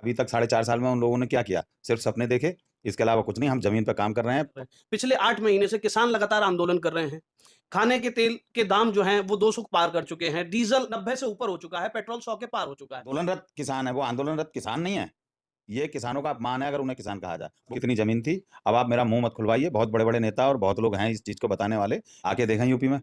अभी तक 4.5 साल में उन लोगों ने क्या किया? सिर्फ सपने देखे, इसके अलावा कुछ नहीं। हम जमीन पे काम कर रहे हैं। पिछले 8 महीने से किसान लगातार आंदोलन कर रहे हैं। खाने के तेल के दाम जो हैं वो 200 पार कर चुके हैं। डीजल 90 से ऊपर हो चुका है, पेट्रोल 100 के पार हो चुका है। आंदोलनरत किसान है, वो आंदोलनरत किसान नहीं है। ये किसानों का अपमान है अगर उन्हें किसान कहा जाए। कितनी जमीन थी, अब आप मेरा मुँह मत खुलवाइए। बहुत बड़े-बड़े नेता और बहुत लोग हैं इस चीज़ को बताने वाले। आके देखें यूपी में।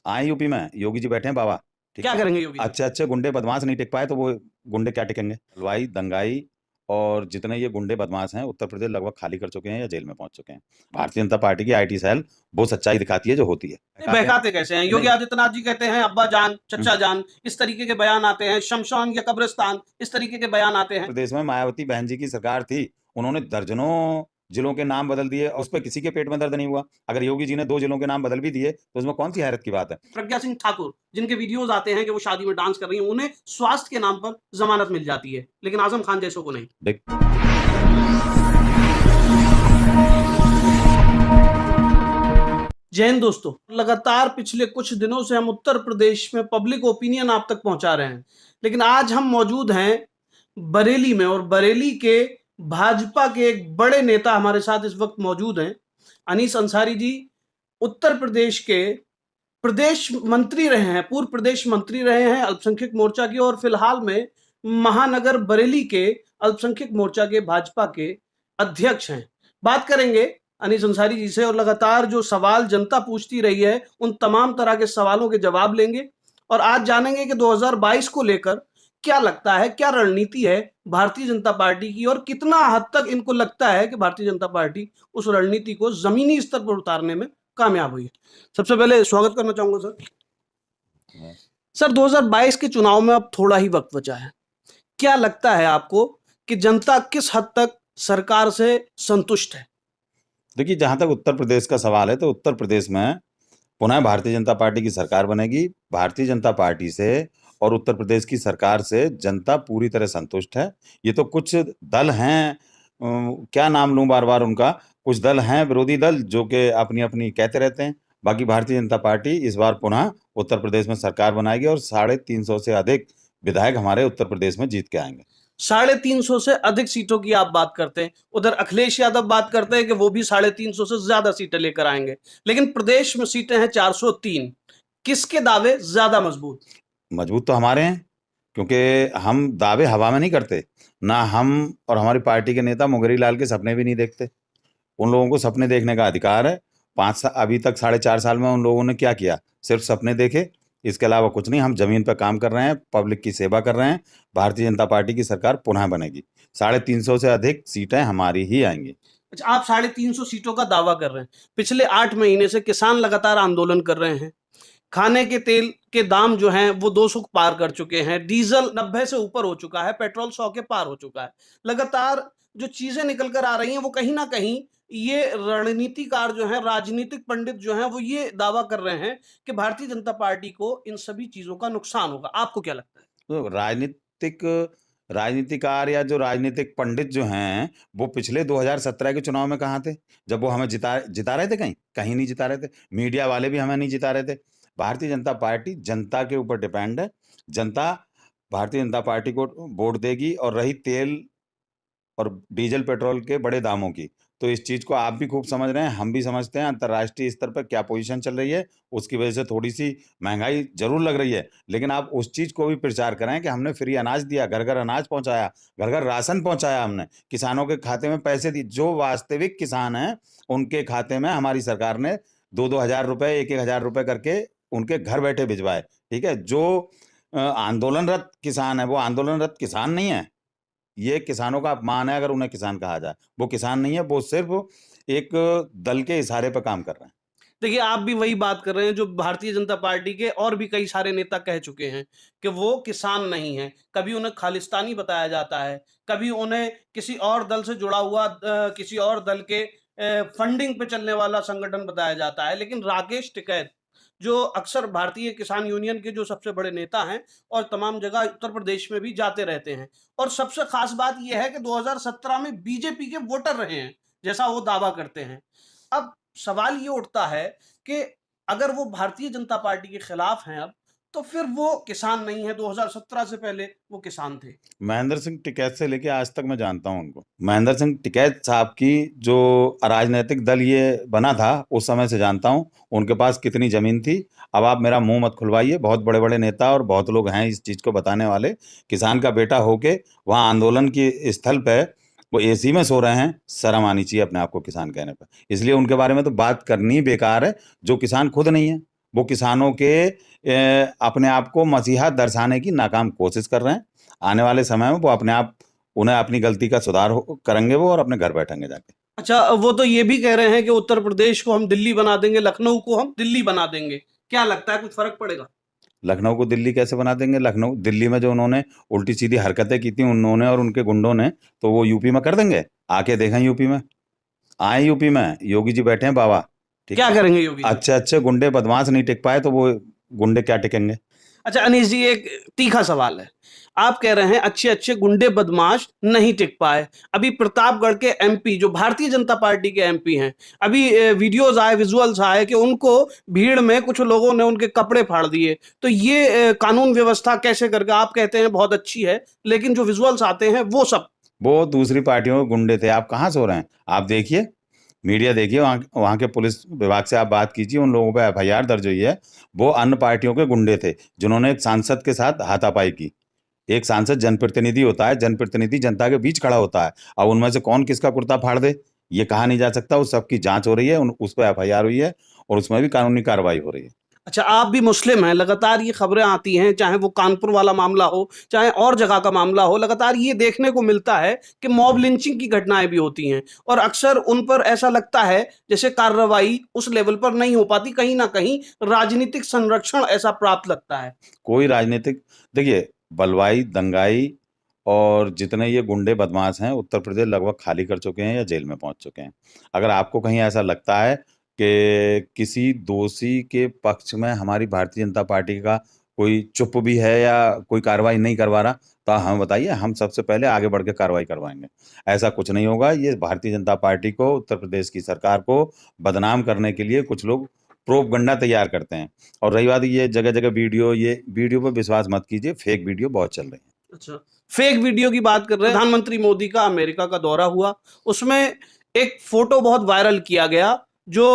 आएँ यूपी में, योगी जी बैठे हैं बाबा, ठीक क्या है? करेंगे योगी जी? अच्छे-अच्छे गुंडे बदमाश नहीं टिक पाए तो वो गुंडे क्या टिकेंगे? हलवाई, दंगाई और जितने ये गुंडे बदमाश हैं, उत्तर प्रदेश लगभग खाली कर चुके हैं या जेल में पहुँच चुके हैं। भारतीय जनता पार्टी की आईटी सेल वो सच्चाई दिखाती है जो होती है। बहकाते कैसे हैं? योगी आदित्यनाथ जी कहते हैं अब्बा जान, चच्चा जान, इस तरीके के बयान आते हैं। शमशान या कब्रिस्तान, इस तरीके के बयान आते हैं। प्रदेश में मायावती बहन जी की सरकार थी, उन्होंने दर्जनों जिलों के नाम बदल दिए और उसपे किसी के पेट में दर्द नहीं हुआ। अगर योगी जी ने 2 जिलों के नाम बदल भी दिए, तो उसमें कौन-सी हैरत की बात है? प्रज्ञा सिंह ठाकुर, जिनके वीडियोज़ आते हैं कि वो शादी में डांस कर रही हैं, उन्हें स्वास्थ्य के नाम पर ज़मानत मिल जाती है, लेकिन आज़म खान जैसों को नहीं। देख जय हिंद दोस्तों, लगातार पिछले कुछ दिनों से हम उत्तर प्रदेश में पब्लिक ओपिनियन आप तक पहुंचा रहे हैं, लेकिन आज हम मौजूद हैं बरेली में और बरेली के भाजपा के एक बड़े नेता हमारे साथ इस वक्त मौजूद हैं। अनीस अंसारी जी उत्तर प्रदेश के प्रदेश मंत्री रहे हैं, पूर्व प्रदेश मंत्री रहे हैं अल्पसंख्यक मोर्चा के, और फिलहाल में महानगर बरेली के अल्पसंख्यक मोर्चा के भाजपा के अध्यक्ष हैं। बात करेंगे अनीस अंसारी जी से और लगातार जो सवाल जनता पूछती रही है उन तमाम तरह के सवालों के जवाब लेंगे और आज जानेंगे कि 2022 को लेकर क्या लगता है, क्या रणनीति है भारतीय जनता पार्टी की और कितना हद तक इनको लगता है कि भारतीय जनता पार्टी उस रणनीति को जमीनी स्तर पर उतारने में कामयाब हुई है। सबसे पहले स्वागत करना चाहूंगा सर 2022 के चुनाव में अब थोड़ा ही वक्त बचा है, क्या लगता है आपको कि जनता किस हद तक सरकार से संतुष्ट है? देखिए, जहाँ तक उत्तर प्रदेश का सवाल है, तो उत्तर प्रदेश में पुनः भारतीय जनता पार्टी की सरकार बनेगी। भारतीय जनता पार्टी से और उत्तर प्रदेश की सरकार से जनता पूरी तरह संतुष्ट है। ये तो कुछ दल हैं, क्या नाम लूँ बार-बार उनका? कुछ दल हैं विरोधी दल जो कि अपनी-अपनी कहते रहते हैं। बाकी भारतीय जनता पार्टी इस बार पुनः उत्तर प्रदेश में सरकार बनाएगी और 350 से अधिक विधायक हमारे उत्तर प्रदेश में जीत के आएँगे। 350 से अधिक सीटों की आप बात करते हैं, उधर अखिलेश यादव बात करते हैं कि वो भी 350 से ज्यादा सीटें लेकर आएंगे, लेकिन प्रदेश में सीटें हैं 403। किसके दावे ज्यादा मजबूत? मजबूत तो हमारे हैं, क्योंकि हम दावे हवा में नहीं करते। ना हम और हमारी पार्टी के नेता मुंगेरी लाल के सपने भी नहीं देखते। उन लोगों को सपने देखने का अधिकार है। 5 सा अभी तक 4.5 साल में उन लोगों ने क्या किया? सिर्फ सपने देखे, इसके अलावा कुछ नहीं। हम ज़मीन पे काम कर रहे हैं, पब्लिक की सेवा कर रहे हैं। भारतीय जनता पार्टी की सरकार पुनः बनेगी। 350 से अधिक सीटें हमारी ही आएँगी। अच्छा, आप 350 सीटों का दावा कर रहे हैं। पिछले 8 महीने से किसान लगातार आंदोलन कर रहे हैं। खाने के तेल के दाम जो हैं वो 200 पार कर चुके हैं। डीजल 90 से ऊपर हो चुका है, पेट्रोल 100 के पार हो चुका है। लगातार जो चीजें निकल कर आ रही हैं वो कहीं ना कहीं ये रणनीतिकार जो हैं, राजनीतिक पंडित जो हैं, वो ये दावा कर रहे हैं कि भारतीय जनता पार्टी को इन सभी चीजों का नुकसान होगा। आपको क्या लगता है? तो राजनीतिकार या जो राजनीतिक पंडित जो हैं, वो पिछले 2017 के चुनाव में कहाँ थे? जब वो हमें जिता रहे थे कहीं? कहीं नहीं जिता रहे थे। मीडिया वाले भी हमें नहीं जिता रहे थे। भारतीय जनता पार्टी जनता के ऊपर डिपेंड है। जनता भारतीय जनता पार्टी को वोट देगी और रही तेल और डीज़ल पेट्रोल के बड़े दामों की, तो इस चीज़ को आप भी खूब समझ रहे हैं, हम भी समझते हैं अंतर्राष्ट्रीय स्तर पर क्या पोज़ीशन चल रही है, उसकी वजह से थोड़ी-सी महँगाई ज़रूर लग रही है। लेकिन आप उस चीज़ को भी प्रचार करें कि हमने फ्री अनाज दिया, घर-घर अनाज पहुँचाया, घर-घर राशन पहुँचाया हमने, किसानों के खाते में पैसे दिए। जो वास्तविक किसान हैं, उनके खाते में हमारी सरकार ने 2-2 हज़ार रुपए, 1-1 हज़ार रुपए करके उनके घर बैठे भिजवाए, ठीक है? जो आंदोलनरत किसान है, वो आंदोलनरत किसान नहीं है। ये किसानों का अपमान है अगर उन्हें किसान कहा जाए। वो किसान नहीं है, वो सिर्फ़ एक दल के इशारे पे काम कर रहे हैं। देखिए, आप भी वही बात कर रहे हैं जो भारतीय जनता पार्टी के और भी कई सारे नेता कह चुके हैं कि वो किसान नहीं हैं। कभी उन्हें खालिस्तानी बताया जाता है, कभी उन्हें किसी और दल से जुड़ा हुआ किसी और दल के फंडिंग पे चलने वाला संगठन बताया जाता है। लेकिन राकेश टिकैत, जो अक्सर भारतीय किसान यूनियन के जो सबसे बड़े नेता हैं और तमाम जगह उत्तर प्रदेश में भी जाते रहते हैं, और सबसे खास बात ये है कि 2017 में बीजेपी के वोटर रहे हैं, जैसा वो दावा करते हैं। अब सवाल ये उठता है कि अगर वो भारतीय जनता पार्टी के खिलाफ हैं अब, तो फिर वो किसान नहीं है, 2017 से पहले वो किसान थे। महेंद्र सिंह टिकैत से लेके आज तक मैं जानता हूं उनको। महेंद्र सिंह टिकैत साहब की जो राजनीतिक दल ये बना था उस समय से जानता हूं उनके पास कितनी जमीन थी। अब आप मेरा मुंह मत खुलवाइए, बहुत बड़े बड़े नेता और बहुत लोग हैं इस चीज को बताने वाले। किसान का बेटा होके वहां आंदोलन की स्थल पे वो एसी में सो रहे हैं, शर्म आनी चाहिए अपने आप को किसान कहने पर। इसलिए उनके बारे में तो बात करनी बेकार है, जो किसान खुद नहीं है। वो किसानों के अपने आप को मसीहा दर्शाने की नाकाम कोशिश कर रहे हैं। आने वाले समय में वो अपने आप उन्हें अपनी गलती का सुधार करेंगे वो और अपने घर बैठेंगे जाके। अच्छा, वो तो ये भी कह रहे हैं कि उत्तर प्रदेश को हम दिल्ली बना देंगे, लखनऊ को हम दिल्ली बना देंगे। क्या लगता है, कुछ फर्क पड़ेगा? लखनऊ को दिल्ली कैसे बना देंगे? लखनऊ दिल्ली में जो उन्होंने उल्टी सीधी हरकतें की थी उन्होंने और उनके गुंडों ने, तो वो यूपी में कर देंगे। आके देखें यूपी में, आए यूपी में, योगी जी बैठे हैं बाबा, ठीक क्या है। करेंगे योगी जी? अच्छे अच्छे गुंडे बदमाश नहीं टिक पाए तो वो गुंडे क्या टिकेंगे? अच्छा अनीश जी, एक तीखा सवाल है। आप कह रहे हैं अच्छे अच्छे गुंडे बदमाश नहीं टिक पाए। अभी प्रतापगढ़ के एमपी जो भारतीय जनता पार्टी के एमपी हैं, अभी वीडियोस आए, विजुअल्स आए कि उनको भीड़ में कुछ लोगों ने उनके कपड़े फाड़ दिए। तो ये कानून व्यवस्था कैसे करके आप कहते हैं बहुत अच्छी है, लेकिन जो विजुअल्स आते हैं वो सब वो दूसरी पार्टियों के गुंडे थे। आप कहाँ सो रहे हैं? आप देखिए, मीडिया देखिए, वहाँ वहाँ के पुलिस विभाग से आप बात कीजिए, उन लोगों पे एफआईआर दर्ज हुई है। वो अन्य पार्टियों के गुंडे थे जिन्होंने एक सांसद के साथ हाथापाई की। एक सांसद जनप्रतिनिधि होता है, जनप्रतिनिधि जनता के बीच खड़ा होता है। अब उनमें से कौन किसका कुर्ता फाड़ दे ये कहा नहीं जा सकता। उस सबकी जांच हो रही है, उस पर एफआईआर हुई है और उसमें भी कानूनी कार्रवाई हो रही है। अच्छा, आप भी मुस्लिम हैं, लगातार ये खबरें आती हैं, चाहे वो कानपुर वाला मामला हो, चाहे और जगह का मामला हो, लगातार ये देखने को मिलता है कि मॉब लिंचिंग की घटनाएं भी होती हैं और अक्सर उन पर ऐसा लगता है जैसे कार्रवाई उस लेवल पर नहीं हो पाती, कहीं ना कहीं राजनीतिक संरक्षण ऐसा प्राप्त लगता है। कोई राजनीतिक, देखिए, बलवाई दंगाई और जितने ये गुंडे बदमाश हैं उत्तर प्रदेश लगभग खाली कर चुके हैं या जेल में पहुंच चुके हैं। अगर आपको कहीं ऐसा लगता है कि किसी दोषी के पक्ष में हमारी भारतीय जनता पार्टी का कोई चुप भी है या कोई कार्रवाई नहीं करवा रहा, तो हमें बताइए, हम सबसे पहले आगे बढ़ के कार्रवाई करवाएंगे। ऐसा कुछ नहीं होगा। ये भारतीय जनता पार्टी को, उत्तर प्रदेश की सरकार को बदनाम करने के लिए कुछ लोग प्रोपगंडा तैयार करते हैं। और रही बात ये जगह जगह वीडियो, ये वीडियो पर विश्वास मत कीजिए, फेक वीडियो बहुत चल रही है। अच्छा, फेक वीडियो की बात कर रहे हैं। प्रधानमंत्री मोदी का अमेरिका का दौरा हुआ, उसमें एक फोटो बहुत वायरल किया गया, जो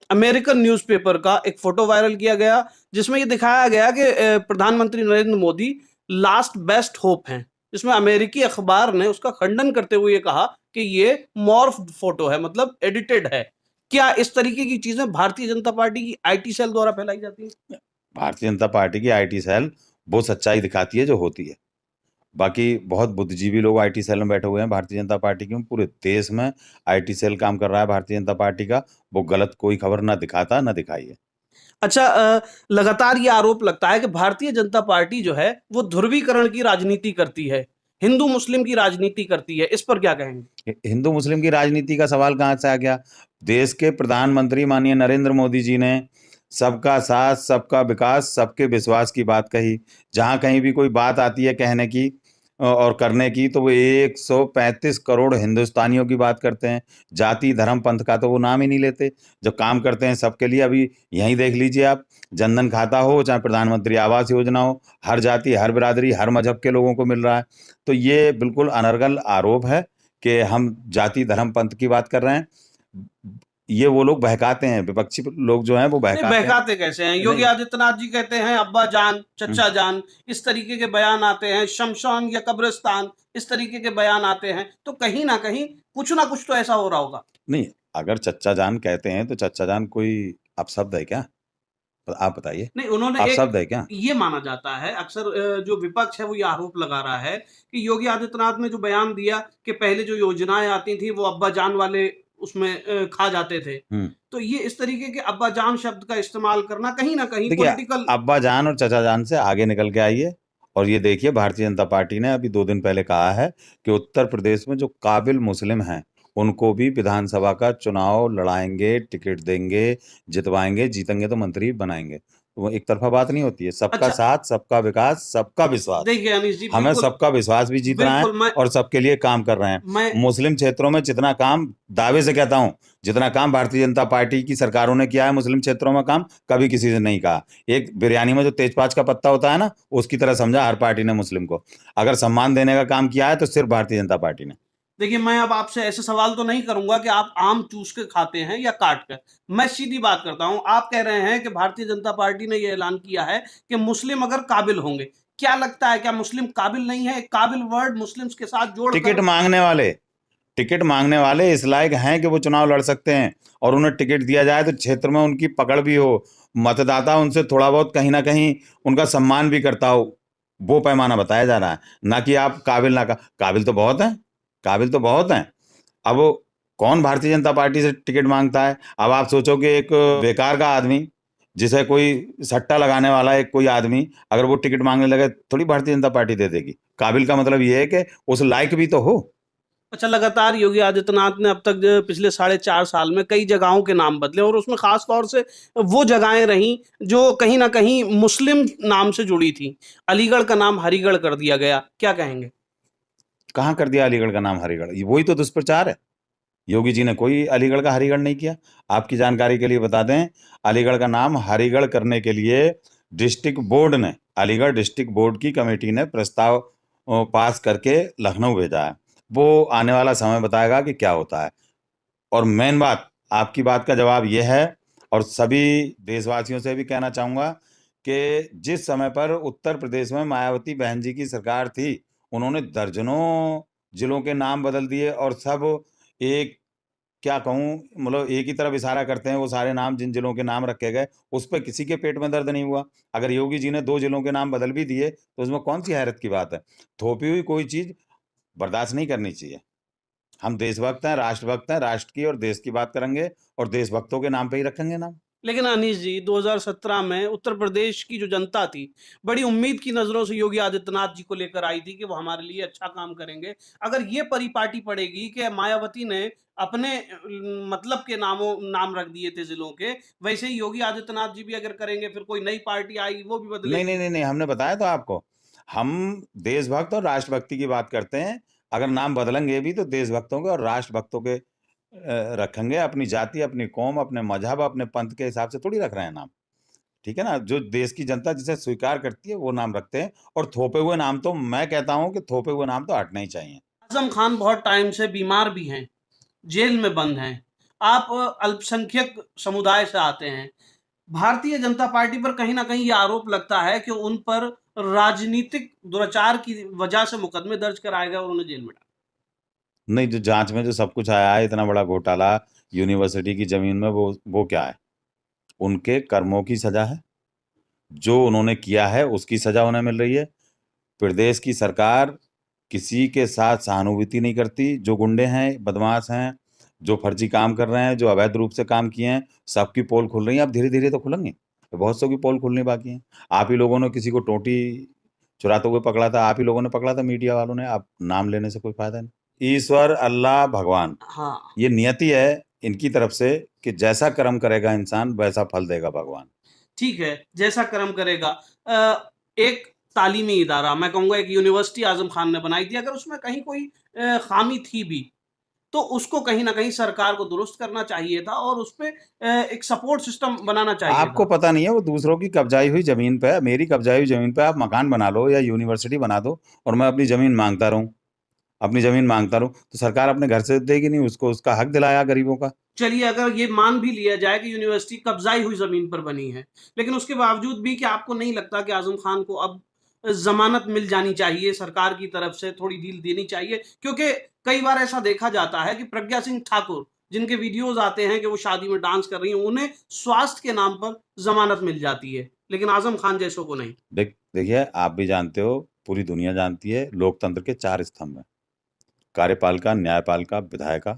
अमेरिकन न्यूज़पेपर का एक फोटो वायरल किया गया, जिसमें ये दिखाया गया कि प्रधानमंत्री Narendra Modi last best hope हैं, जिसमें अमेरिकी अखबार ने उसका खंडन करते हुए ये कहा कि ये मॉर्फ्ड फोटो है, मतलब एडिटेड है। क्या इस तरीके की चीजें भारतीय जनता पार्टी की आईटी सेल द्वारा फैलाई जाती हैं? भारतीय जनता पार्टी की आईटी सेल वो सच्चाई दिखाती है जो होती है। बाकी बहुत बुद्धिजीवी लोग आईटी सेल में बैठे हुए हैं भारतीय जनता पार्टी के। पूरे देश में आईटी सेल काम कर रहा है भारतीय जनता पार्टी का। वो गलत कोई खबर ना दिखाता ना दिखाई है। अच्छा, लगातार ये आरोप लगता है कि भारतीय जनता पार्टी जो है वो ध्रुवीकरण की राजनीति करती है, हिंदू मुस्लिम की राजनीति करती है। इस पर क्या कहेंगे? हिंदू मुस्लिम की राजनीति का सवाल कहाँ से आ गया? देश के प्रधानमंत्री माननीय नरेंद्र मोदी जी ने सबका साथ, सबका विकास, सबके विश्वास की बात कही। जहाँ कहीं भी कोई बात आती है कहने की और करने की, तो वो 135 करोड़ हिंदुस्तानियों की बात करते हैं। जाति धर्म पंथ का तो वो नाम ही नहीं लेते। जो काम करते हैं सबके लिए, अभी यहीं देख लीजिए आप, जनधन खाता हो चाहे प्रधानमंत्री आवास योजना हो, हर जाति, हर बिरादरी, हर मजहब के लोगों को मिल रहा है। तो ये बिल्कुल अनर्गल आरोप है कि हम जाति धर्म पंथ की बात कर रहे हैं। ये वो लोग बहकाते हैं, विपक्षी लोग जो हैं वो नहीं, बहकाते हैं। बहकाते कैसे हैं? योगी नहीं। आदित्यनाथ जी कहते हैं अब्बा जान, चचा जान, इस तरीके के बयान आते हैं। शमशान या कब्रिस्तान, इस तरीके के बयान आते हैं। तो कहीं ना कुछ तो ऐसा हो रहा होगा। नहीं, अगर चच्चा जान कहते हैं तो चच्चा जान कोई अपशब्द है क्या? आप बताइए, नहीं, उन्होंने एक अपशब्द है क्या? ये माना जाता है, अक्सर जो विपक्ष है वो ये आरोप लगा रहा है कि योगी आदित्यनाथ ने जो बयान दिया कि पहले जो योजनाएं आती थी वो अब्बा जान वाले उसमें खा जाते थे। तो ये इस तरीके के अब्बा जान शब्द का इस्तेमाल करना कहीं ना कहीं देखिए, पॉलिटिकल। अब्बा जान और चचा जान से आगे निकल के आइए और ये देखिए, भारतीय जनता पार्टी ने अभी 2 दिन पहले कहा है कि उत्तर प्रदेश में जो काबिल मुस्लिम हैं उनको भी विधानसभा का चुनाव लड़ाएंगे, टिकट देंगे, जितवाएंगे, जीतेंगे तो मंत्री बनाएंगे। वो एक तरफा बात नहीं होती है। सबका अच्छा, साथ, सबका विकास, सबका विश्वास। देखिए अनीश जी, हमें बिल्कुल, सबका विश्वास भी जीतना है बिल्कुल, और सबके लिए काम कर रहे हैं। मैं मुस्लिम क्षेत्रों में जितना काम, दावे से कहता हूं, जितना काम भारतीय जनता पार्टी की सरकारों ने किया है मुस्लिम क्षेत्रों में काम, कभी किसी से नहीं कहा। एक बिरयानी में जो तेजपात का पत्ता होता है ना, उसकी तरह समझा हर पार्टी ने मुस्लिम को। अगर सम्मान देने का काम किया है तो सिर्फ भारतीय जनता पार्टी ने। देखिए, मैं अब आपसे ऐसे सवाल तो नहीं करूंगा कि आप आम चूस के खाते हैं या काट कर। मैं सीधी बात करता हूं, आप कह रहे हैं कि भारतीय जनता पार्टी ने यह ऐलान किया है कि मुस्लिम अगर काबिल होंगे, क्या लगता है, क्या मुस्लिम काबिल नहीं है? एक काबिल वर्ड मुस्लिम्स के साथ टिकट जोड़कर। मांगने वाले, टिकट मांगने वाले इस लायक हैं कि वो चुनाव लड़ सकते हैं, और उन्हें टिकट दिया जाए तो क्षेत्र में उनकी पकड़ भी हो, मतदाता उनसे थोड़ा बहुत कहीं ना कहीं उनका सम्मान भी करता हो। वो पैमाना बताया जा रहा है, ना कि आप काबिल ना का। काबिल तो बहुत हैं, काबिल तो बहुत हैं। अब वो कौन भारतीय जनता पार्टी से टिकट मांगता है? अब आप सोचो कि एक बेकार का आदमी, जिसे कोई सट्टा लगाने वाला एक कोई आदमी, अगर वो टिकट मांगने लगे, थोड़ी भारतीय जनता पार्टी दे देगी। काबिल का मतलब ये है कि उस लायक भी तो हो। अच्छा, लगातार योगी आदित्यनाथ ने अब तक जो पिछले 4.5 साल में कई जगहों के नाम बदले, और उसमें खास तौर से वो जगहें रहीं जो कहीं ना कहीं मुस्लिम नाम से जुड़ी थी। अलीगढ़ का नाम हरिगढ़ कर दिया गया, क्या कहेंगे? कहाँ कर दिया अलीगढ़ का नाम हरिगढ़? ये वही तो दुष्प्रचार है। योगी जी ने कोई अलीगढ़ का हरिगढ़ नहीं किया। आपकी जानकारी के लिए बता दें, अलीगढ़ का नाम हरिगढ़ करने के लिए डिस्ट्रिक्ट बोर्ड ने, अलीगढ़ डिस्ट्रिक्ट बोर्ड की कमेटी ने प्रस्ताव पास करके लखनऊ भेजा है। वो आने वाला समय बताएगा कि क्या होता है। और मेन बात, आपकी बात का जवाब यह है, और सभी देशवासियों से भी कहना चाहूंगा कि जिस समय पर उत्तर प्रदेश में मायावती बहन जी की सरकार थी, उन्होंने दर्जनों जिलों के नाम बदल दिए, और सब एक, क्या कहूँ, मतलब एक ही तरफ इशारा करते हैं। वो सारे नाम, जिन जिलों के नाम रखे गए, उस पर किसी के पेट में दर्द नहीं हुआ। अगर योगी जी ने 2 जिलों के नाम बदल भी दिए तो उसमें कौन सी हैरत की बात है? थोपी हुई कोई चीज बर्दाश्त नहीं करनी चाहिए। हम देशभक्त हैं, राष्ट्रभक्त हैं, राष्ट्र की और देश की बात करेंगे, और देशभक्तों के नाम पे ही रखेंगे नाम। लेकिन अनीश जी, 2017 में उत्तर प्रदेश की जो जनता थी, बड़ी उम्मीद की नजरों से योगी आदित्यनाथ जी को लेकर आई थी कि वो हमारे लिए अच्छा काम करेंगे। अगर ये परिपाटी पड़ेगी कि मायावती ने अपने मतलब के नाम रख दिए थे जिलों के, वैसे ही योगी आदित्यनाथ जी भी अगर करेंगे, फिर कोई नई पार्टी आएगी वो भी नहीं नहीं बदलेगी। नहीं नहीं, हमने बताया तो आपको, हम देशभक्त और राष्ट्रभक्ति की बात करते हैं। अगर नाम बदलेंगे भी तो देशभक्तों के और राष्ट्रभक्तों के रखेंगे। अपनी जाति, अपनी कौम, अपने मजहब, अपने पंथ के हिसाब से थोड़ी रख रहे हैं नाम। ठीक है ना? जो देश की जनता जिसे स्वीकार करती है वो नाम रखते हैं। और थोपे हुए नाम तो, मैं कहता हूं कि थोपे हुए नाम तो हटने ही चाहिए। आजम खान बहुत टाइम से बीमार भी हैं, जेल में बंद हैं। आप अल्पसंख्यक समुदाय से आते हैं। भारतीय जनता पार्टी पर कहीं ना कहीं ये आरोप लगता है कि उन पर राजनीतिक दुराचार की वजह से मुकदमे दर्ज कराए गए और उन्हें जेल में डाला। नहीं, जो जांच में जो सब कुछ आया है, इतना बड़ा घोटाला यूनिवर्सिटी की जमीन में, वो क्या है? उनके कर्मों की सजा है। जो उन्होंने किया है उसकी सजा उन्हें मिल रही है। प्रदेश की सरकार किसी के साथ सहानुभूति नहीं करती। जो गुंडे हैं, बदमाश हैं, जो फर्जी काम कर रहे हैं, जो अवैध रूप से काम किए हैं, सबकी पोल खुल रही है। अब धीरे धीरे तो खुलेंगे, बहुत सौ की पोल खुलनी बाकी है। आप ही लोगों ने किसी को टोटी चुराते हुए पकड़ा था, आप ही लोगों ने पकड़ा था, मीडिया वालों ने। आप नाम लेने से कोई फायदा नहीं। ईश्वर, अल्लाह, भगवान, हाँ, ये नियति है इनकी तरफ से कि जैसा कर्म करेगा इंसान वैसा फल देगा भगवान। ठीक है, जैसा कर्म करेगा। एक तालीमी इदारा, मैं कहूंगा एक यूनिवर्सिटी आजम खान ने बनाई थी, अगर उसमें कहीं कोई खामी थी भी, तो उसको कहीं ना कहीं सरकार को दुरुस्त करना चाहिए था और उस पे एक सपोर्ट सिस्टम बनाना चाहिए आपको था। पता नहीं है, वो दूसरों की कब्जाई हुई जमीन पे है। मेरी कब्जाई हुई जमीन पे आप मकान बना लो या यूनिवर्सिटी बना दो, और मैं अपनी जमीन मांगता रहूं, अपनी जमीन मांगता रहूं, तो सरकार अपने घर से देगी नहीं उसको? उसका हक दिलाया गरीबों का। चलिए, अगर ये मान भी लिया जाए कि यूनिवर्सिटी कब्जाई हुई जमीन पर बनी है, लेकिन उसके बावजूद भी क्या आपको नहीं लगता कि आजम खान को अब जमानत मिल जानी चाहिए, सरकार की तरफ से थोड़ी ढील देनी चाहिए? क्योंकि कई बार ऐसा देखा जाता है कि प्रज्ञा सिंह ठाकुर, जिनके वीडियोज आते हैं कि वो शादी में डांस कर रही हैं, उन्हें स्वास्थ्य के नाम पर जमानत मिल जाती है, लेकिन आजम खान जैसों को नहीं। देखिए, आप भी जानते हो, पूरी दुनिया जानती है, लोकतंत्र के 4 स्तंभ हैं: कार्यपालिका, न्यायपालिका, विधायिका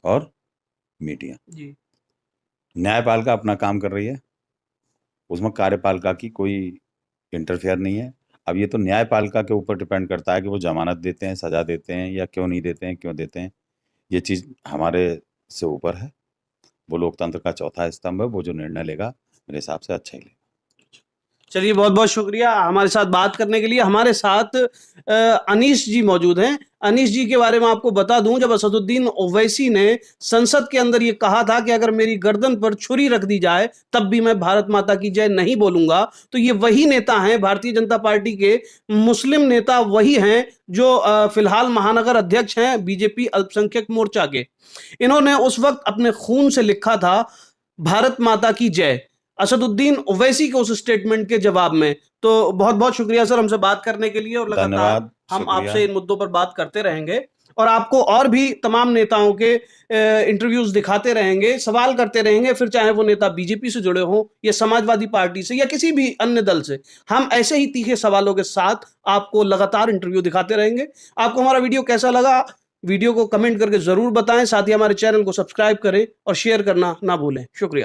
और मीडिया। जी। न्यायपालिका अपना काम कर रही है, उसमें कार्यपालिका की कोई इंटरफेयर नहीं है। अब ये तो न्यायपालिका के ऊपर डिपेंड करता है कि वो जमानत देते हैं, सजा देते हैं, या क्यों नहीं देते हैं, क्यों देते हैं। ये चीज़ हमारे से ऊपर है। वो लोकतंत्र का चौथा स्तंभ है, वो जो निर्णय लेगा मेरे हिसाब से अच्छा ही लेगा। चलिए, बहुत बहुत शुक्रिया हमारे साथ बात करने के लिए। हमारे साथ अनीश जी मौजूद हैं। अनीश जी के बारे में आपको बता दूं, जब असदुद्दीन ओवैसी ने संसद के अंदर ये कहा था कि अगर मेरी गर्दन पर छुरी रख दी जाए तब भी मैं भारत माता की जय नहीं बोलूंगा, तो ये वही नेता हैं, भारतीय जनता पार्टी के मुस्लिम नेता वही हैं जो फिलहाल महानगर अध्यक्ष हैं बीजेपी अल्पसंख्यक मोर्चा के। इन्होंने उस वक्त अपने खून से लिखा था भारत माता की जय, असदुद्दीन ओवैसी के उस स्टेटमेंट के जवाब में। तो बहुत बहुत शुक्रिया सर हमसे बात करने के लिए, और लगातार धन्यवाद, हम शुक्रिया। आपसे इन मुद्दों पर बात करते रहेंगे और आपको और भी तमाम नेताओं के इंटरव्यूज दिखाते रहेंगे, सवाल करते रहेंगे, फिर चाहे वो नेता बीजेपी से जुड़े हों या समाजवादी पार्टी से या किसी भी अन्य दल से। हम ऐसे ही तीखे सवालों के साथ आपको लगातार इंटरव्यू दिखाते रहेंगे। आपको हमारा वीडियो कैसा लगा, वीडियो को कमेंट करके जरूर बताएं। साथ ही हमारे चैनल को सब्सक्राइब करें और शेयर करना ना भूलें। शुक्रिया।